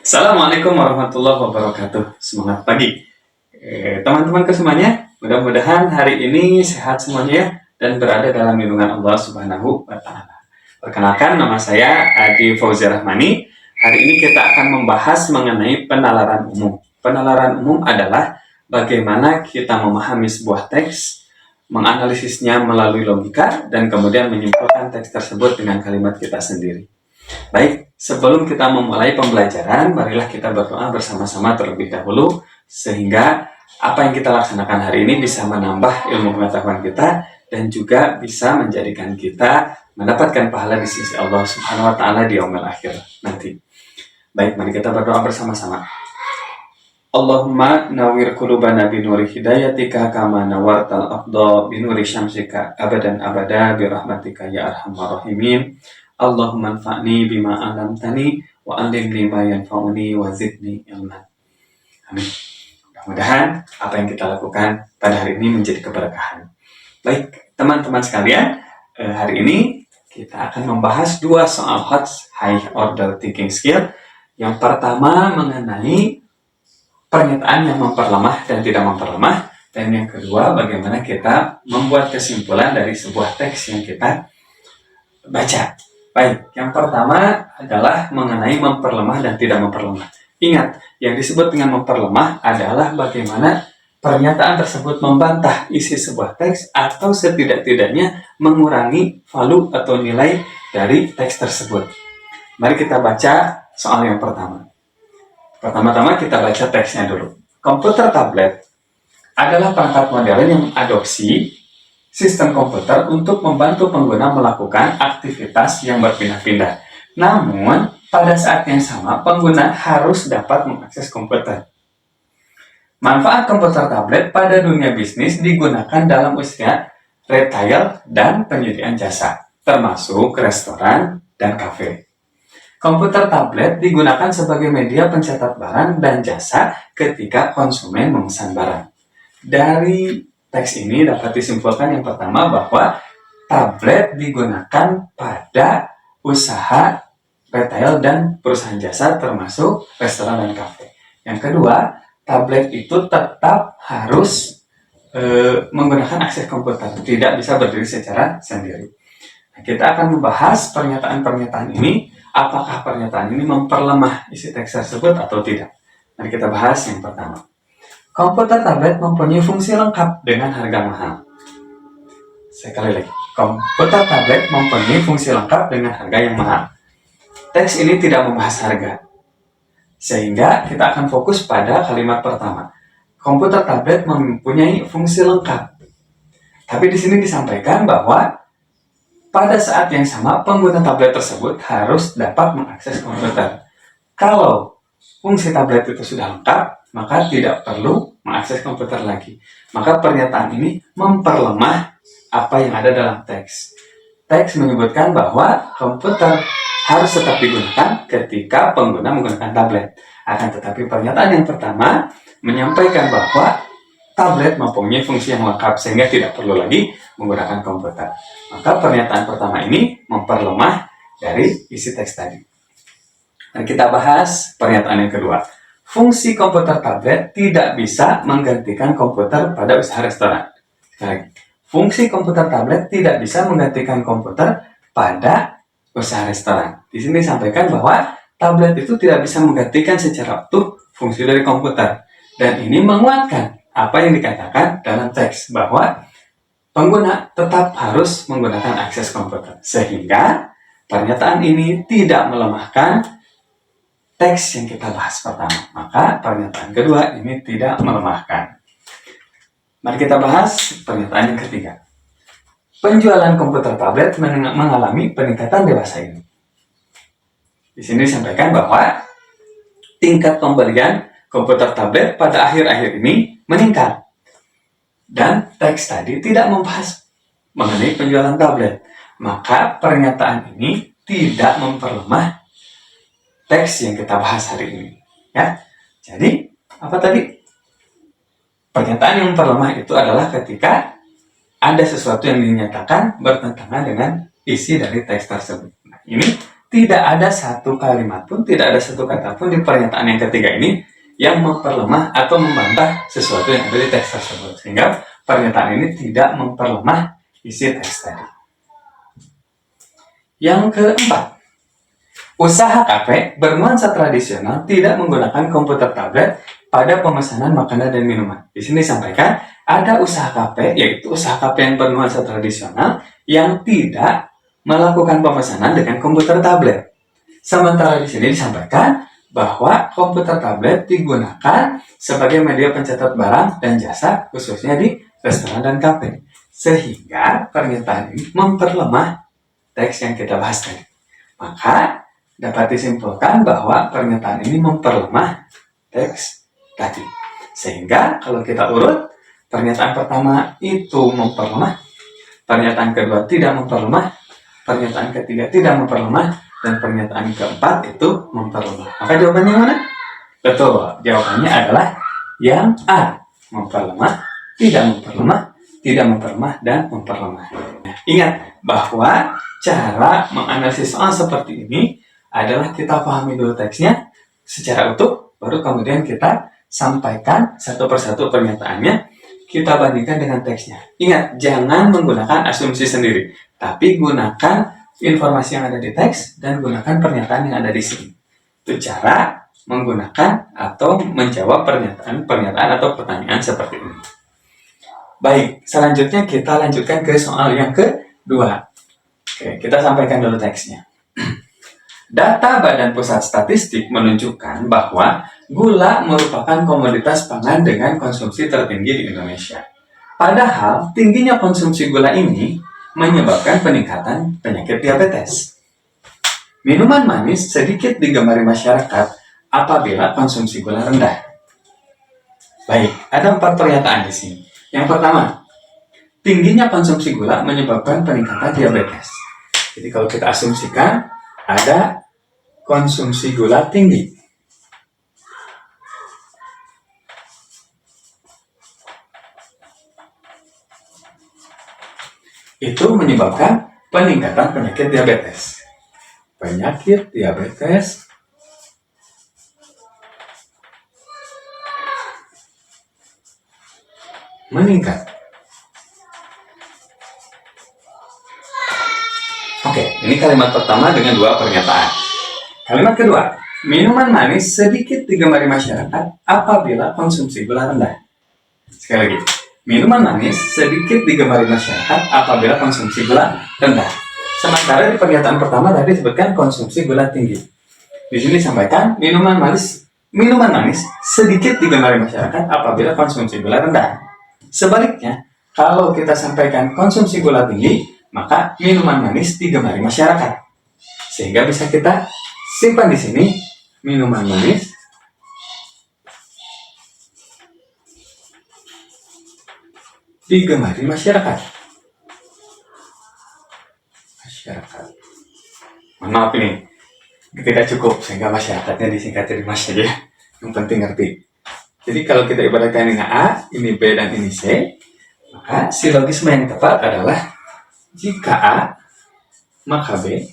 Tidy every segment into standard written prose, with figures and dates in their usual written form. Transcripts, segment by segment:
Assalamualaikum warahmatullahi wabarakatuh. Semangat pagi, teman-temanku semuanya. Mudah-mudahan hari ini sehat semuanya ya, dan berada dalam lindungan Allah Subhanahu wa Ta'ala. Perkenalkan, nama saya Adi Fauzi Rahmani. Hari ini kita akan membahas mengenai penalaran umum. Penalaran umum adalah bagaimana kita memahami sebuah teks, menganalisisnya melalui logika, dan kemudian menyimpulkan teks tersebut dengan kalimat kita sendiri. Baik, sebelum kita memulai pembelajaran, marilah kita berdoa bersama-sama terlebih dahulu, sehingga apa yang kita laksanakan hari ini bisa menambah ilmu pengetahuan kita, dan juga bisa menjadikan kita mendapatkan pahala di sisi Allah Subhanahu wa Ta'ala di yaumil akhir nanti. Baik, mari kita berdoa bersama-sama. Allahumma nawwir qulubana binuri hidayatika kama nawartal afdha binuri syamsika abadan abada birahmatika ya arhamar rahimin. Allahumma anfa'ni bima 'allamtani wa 'allimni ma yanfa'uni wa zidni ilman. Amin. Mudah-mudahan apa yang kita lakukan pada hari ini menjadi keberkahan. Baik, teman-teman sekalian, hari ini kita akan membahas dua soal hot high order thinking skill. Yang pertama mengenai pernyataan yang memperlemah dan tidak memperlemah, dan yang kedua bagaimana kita membuat kesimpulan dari sebuah teks yang kita baca. Baik, yang pertama adalah mengenai memperlemah dan tidak memperlemah. Ingat, yang disebut dengan memperlemah adalah bagaimana pernyataan tersebut membantah isi sebuah teks atau setidak-tidaknya mengurangi value atau nilai dari teks tersebut. Mari kita baca soal yang pertama. Pertama-tama kita baca teksnya dulu. Komputer tablet adalah perangkat modern yang mengadopsi sistem komputer untuk membantu pengguna melakukan aktivitas yang berpindah-pindah. Namun, pada saat yang sama, pengguna harus dapat mengakses komputer. Manfaat komputer tablet pada dunia bisnis digunakan dalam usaha retail dan penyediaan jasa, termasuk restoran dan kafe. Komputer tablet digunakan sebagai media pencatat barang dan jasa ketika konsumen memesan barang. Dari teks ini dapat disimpulkan yang pertama bahwa tablet digunakan pada usaha retail dan perusahaan jasa termasuk restoran dan kafe. Yang kedua, tablet itu tetap harus menggunakan akses komputer, tidak bisa berdiri secara sendiri. Nah, kita akan membahas pernyataan-pernyataan ini, apakah pernyataan ini memperlemah isi teks tersebut atau tidak. Mari kita bahas yang pertama. Komputer tablet mempunyai fungsi lengkap dengan harga mahal. Sekali lagi, komputer tablet mempunyai fungsi lengkap dengan harga yang mahal. Teks ini tidak membahas harga, sehingga kita akan fokus pada kalimat pertama. Komputer tablet mempunyai fungsi lengkap. Tapi di sini disampaikan bahwa pada saat yang sama pengguna tablet tersebut harus dapat mengakses komputer. Kalau fungsi tablet itu sudah lengkap, maka tidak perlu mengakses komputer lagi. Maka pernyataan ini memperlemah apa yang ada dalam teks. Teks menyebutkan bahwa komputer harus tetap digunakan ketika pengguna menggunakan tablet. Akan tetapi pernyataan yang pertama menyampaikan bahwa tablet mempunyai fungsi yang lengkap sehingga tidak perlu lagi menggunakan komputer. Maka pernyataan pertama ini memperlemah dari isi teks tadi. Dan kita bahas pernyataan yang kedua. Fungsi komputer tablet tidak bisa menggantikan komputer pada usaha restoran. Fungsi komputer tablet tidak bisa menggantikan komputer pada usaha restoran. Di sini disampaikan bahwa tablet itu tidak bisa menggantikan secara utuh fungsi dari komputer. Dan ini menguatkan apa yang dikatakan dalam teks bahwa pengguna tetap harus menggunakan akses komputer. Sehingga pernyataan ini tidak melemahkan teks yang kita bahas pertama. Maka pernyataan kedua ini tidak melemahkan. Mari kita bahas pernyataan yang ketiga. Penjualan komputer tablet mengalami peningkatan dewasa ini. Di sini disampaikan bahwa tingkat pembelian komputer tablet pada akhir-akhir ini meningkat. Dan teks tadi tidak membahas mengenai penjualan tablet. Maka pernyataan ini tidak memperlemah teks yang kita bahas hari ini, ya. Jadi, apa tadi? Pernyataan yang memperlemah itu adalah ketika ada sesuatu yang dinyatakan bertentangan dengan isi dari teks tersebut. Nah, ini tidak ada satu kalimat pun, tidak ada satu kata pun di pernyataan yang ketiga ini yang memperlemah atau membantah sesuatu yang ada di teks tersebut. Sehingga pernyataan ini tidak memperlemah isi teks tadi. Yang keempat, usaha kafe bernuansa tradisional tidak menggunakan komputer tablet pada pemesanan makanan dan minuman. Di sini disampaikan ada usaha kafe, yaitu usaha kafe yang bernuansa tradisional yang tidak melakukan pemesanan dengan komputer tablet. Sementara di sini disampaikan bahwa komputer tablet digunakan sebagai media pencatat barang dan jasa khususnya di restoran dan kafe. Sehingga pernyataan ini memperlemah teks yang kita bahas tadi. Maka dapat disimpulkan bahwa pernyataan ini memperlemah teks tadi. Sehingga kalau kita urut, pernyataan pertama itu memperlemah, pernyataan kedua tidak memperlemah, pernyataan ketiga tidak memperlemah, dan pernyataan keempat itu memperlemah. Maka jawabannya mana? Betul, jawabannya adalah yang A, memperlemah, tidak memperlemah, tidak memperlemah, dan memperlemah. Nah, ingat bahwa cara menganalisis soal seperti ini adalah kita pahami dulu teksnya secara utuh, baru kemudian kita sampaikan satu persatu pernyataannya, kita bandingkan dengan teksnya. Ingat, jangan menggunakan asumsi sendiri, tapi gunakan informasi yang ada di teks dan gunakan pernyataan yang ada di sini. Itu cara menggunakan atau menjawab pernyataan atau pertanyaan seperti ini. Baik, selanjutnya kita lanjutkan ke soal yang kedua. Oke, kita sampaikan dulu teksnya. Data Badan Pusat Statistik menunjukkan bahwa gula merupakan komoditas pangan dengan konsumsi tertinggi di Indonesia. Padahal, tingginya konsumsi gula ini menyebabkan peningkatan penyakit diabetes. Minuman manis sedikit digemari masyarakat apabila konsumsi gula rendah. Baik, ada 4 pernyataan di sini. Yang pertama, tingginya konsumsi gula menyebabkan peningkatan diabetes. Jadi kalau kita asumsikan ada konsumsi gula tinggi. Itu menyebabkan peningkatan penyakit diabetes. Penyakit diabetes meningkat. Oke, ini kalimat pertama dengan 2 pernyataan. Kalimat kedua, minuman manis sedikit digemari masyarakat apabila konsumsi gula rendah. Sekali lagi, minuman manis sedikit digemari masyarakat apabila konsumsi gula rendah. Sementara di pernyataan pertama tadi disebutkan konsumsi gula tinggi. Di sini disampaikan minuman manis sedikit digemari masyarakat apabila konsumsi gula rendah. Sebaliknya, kalau kita sampaikan konsumsi gula tinggi, maka minuman manis digemari masyarakat. Sehingga bisa kita simpan di sini minuman manis digemari masyarakat. Maaf ini tidak cukup sehingga masyarakatnya disingkat jadi mas saja. Yang penting ngerti. Jadi kalau kita ibaratkan dengan A, ini B dan ini C, maka silogisme yang tepat adalah jika A maka B,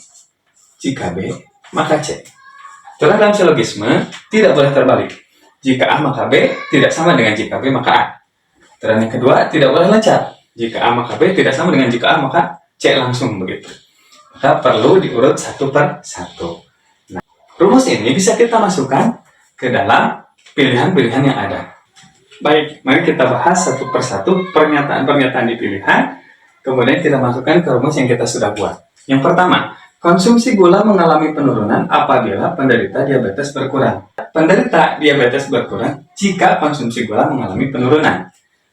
jika B maka C. Itulah dalam silogisme tidak boleh terbalik. Jika A maka B tidak sama dengan jika B maka A. Dan yang kedua tidak boleh lancar. Jika A maka B tidak sama dengan jika A maka C langsung begitu. Maka perlu diurut satu per satu. Nah, rumus ini bisa kita masukkan ke dalam pilihan-pilihan yang ada. Baik, mari kita bahas satu persatu pernyataan-pernyataan di pilihan, kemudian kita masukkan ke rumus yang kita sudah buat. Yang pertama, konsumsi gula mengalami penurunan apabila penderita diabetes berkurang. Penderita diabetes berkurang jika konsumsi gula mengalami penurunan.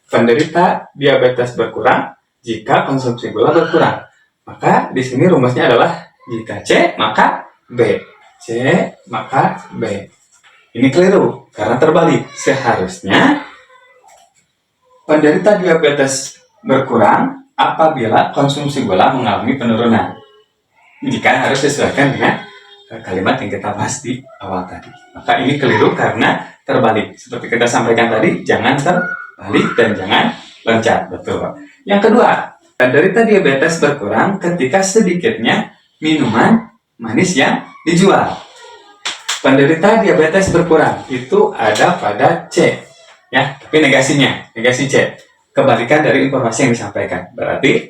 Penderita diabetes berkurang jika konsumsi gula berkurang. Maka di sini rumusnya adalah jika C maka B. C maka B. Ini keliru karena terbalik. Seharusnya penderita diabetes berkurang apabila konsumsi gula mengalami penurunan. Jika harus disesuaikan dengan kalimat yang kita bahas di awal tadi. Maka ini keliru karena terbalik. Seperti kita sampaikan tadi, jangan terbalik dan jangan loncat. Betul. Yang kedua, penderita diabetes berkurang ketika sedikitnya minuman manis yang dijual. Penderita diabetes berkurang itu ada pada C, ya, tapi negasinya, negasi C. Kebalikan dari informasi yang disampaikan. Berarti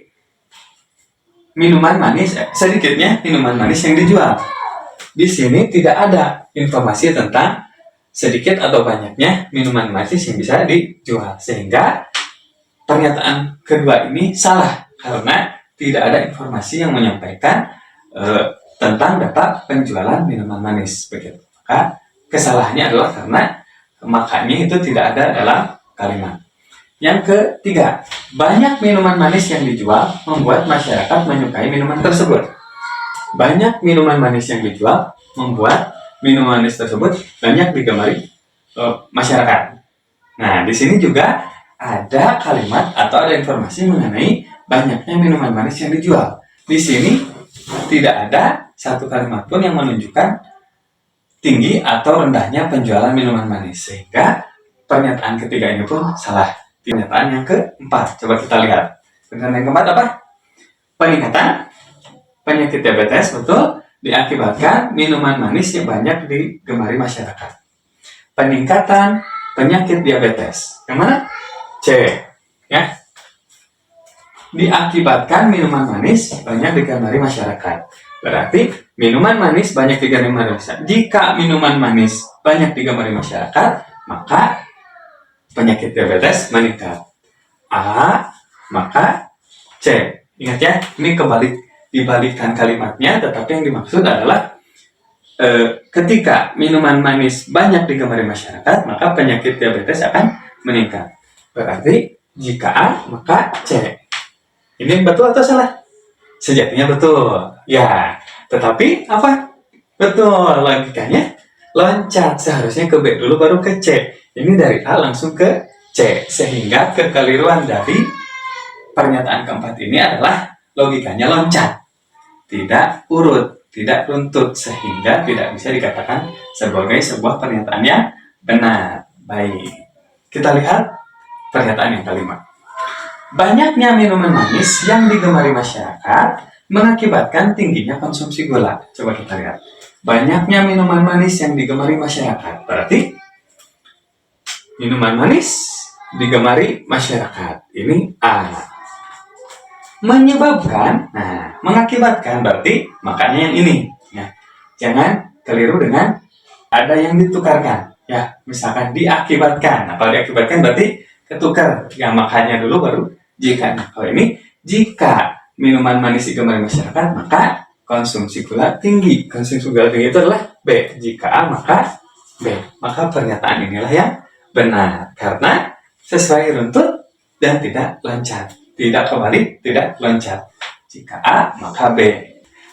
minuman manis, sedikitnya minuman manis yang dijual. Di sini tidak ada informasi tentang sedikit atau banyaknya minuman manis yang bisa dijual, sehingga pernyataan kedua ini salah karena tidak ada informasi yang menyampaikan tentang data penjualan minuman manis, begitu. Maka kesalahannya adalah karena makanya itu tidak ada dalam kalimat. Yang ketiga, banyak minuman manis yang dijual membuat masyarakat menyukai minuman tersebut. Banyak minuman manis yang dijual membuat minuman manis tersebut banyak digemari masyarakat. Nah, di sini juga ada kalimat atau ada informasi mengenai banyaknya minuman manis yang dijual. Di sini tidak ada satu kalimat pun yang menunjukkan tinggi atau rendahnya penjualan minuman manis, sehingga pernyataan ketiga ini pun salah. Pernyataan yang keempat, coba kita lihat. Pernyataan yang keempat apa? Peningkatan penyakit diabetes betul diakibatkan minuman manis yang banyak digemari masyarakat. Peningkatan penyakit diabetes, yang mana? C, ya. Diakibatkan minuman manis banyak digemari masyarakat. Berarti minuman manis banyak digemari masyarakat. Jika minuman manis banyak digemari masyarakat, maka penyakit diabetes meningkat. A, maka C. Ingat ya, ini dibalikkan kalimatnya, tetapi yang dimaksud adalah ketika minuman manis banyak digemari masyarakat, maka penyakit diabetes akan meningkat. Berarti jika A, maka C. Ini betul atau salah? Sejatinya betul. Ya, tetapi apa? Betul, logikanya loncat. Seharusnya ke B dulu baru ke C. Ini dari A langsung ke C. Sehingga kekeliruan dari pernyataan keempat ini adalah logikanya loncat. Tidak urut, tidak runtut. Sehingga tidak bisa dikatakan sebagai sebuah pernyataan yang benar. Baik, kita lihat pernyataan yang kelima. Banyaknya minuman manis yang digemari masyarakat mengakibatkan tingginya konsumsi gula. Coba kita lihat. Banyaknya minuman manis yang digemari masyarakat. Berarti minuman manis digemari masyarakat. Ini A. Menyebabkan, nah, mengakibatkan berarti makanya yang ini. Ya. Jangan keliru dengan ada yang ditukarkan. Ya, misalkan diakibatkan. Nah, kalau diakibatkan berarti ketukar. Ya, makanya dulu baru jika. Nah, kalau ini jika minuman manis digemari masyarakat, maka konsumsi gula tinggi. Konsumsi gula tinggi itu adalah B. Jika A, maka B. Maka pernyataan inilah yang benar. Karena sesuai runtut dan tidak loncat. Tidak kembali, tidak loncat. Jika A, maka B.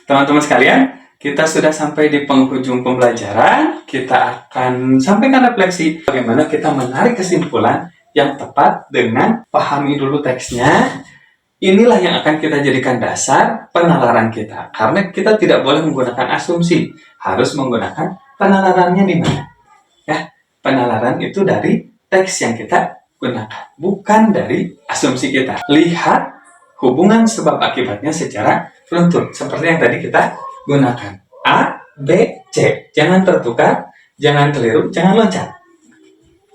Teman-teman sekalian, kita sudah sampai di penghujung pembelajaran. Kita akan sampaikan refleksi bagaimana kita menarik kesimpulan yang tepat dengan pahami dulu teksnya. Inilah yang akan kita jadikan dasar penalaran kita. Karena kita tidak boleh menggunakan asumsi. Harus menggunakan penalarannya di mana? Ya, penalaran itu dari teks yang kita gunakan, bukan dari asumsi kita. Lihat hubungan sebab akibatnya secara runtut, seperti yang tadi kita gunakan. A, B, C. Jangan tertukar, jangan keliru, jangan loncat.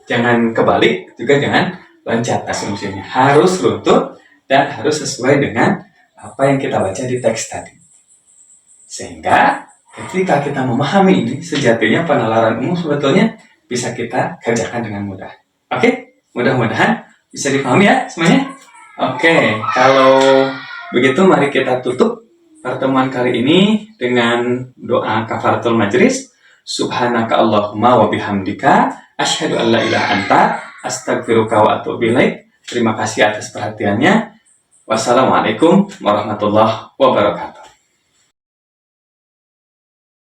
Jangan kebalik, juga jangan loncat asumsinya. Harus runtut dan harus sesuai dengan apa yang kita baca di teks tadi. Sehingga ketika kita memahami ini, sejatinya penalaran umum sebetulnya bisa kita kerjakan dengan mudah. Oke? Mudah-mudahan bisa dipahami ya semuanya. Oke, kalau begitu mari kita tutup pertemuan kali ini dengan doa kafaratul majlis. Subhanaka Allahumma wa bihamdika asyhadu an la ilaha anta astaghfiruka wa atubu ilaik. Terima kasih atas perhatiannya. Wassalamualaikum warahmatullahi wabarakatuh.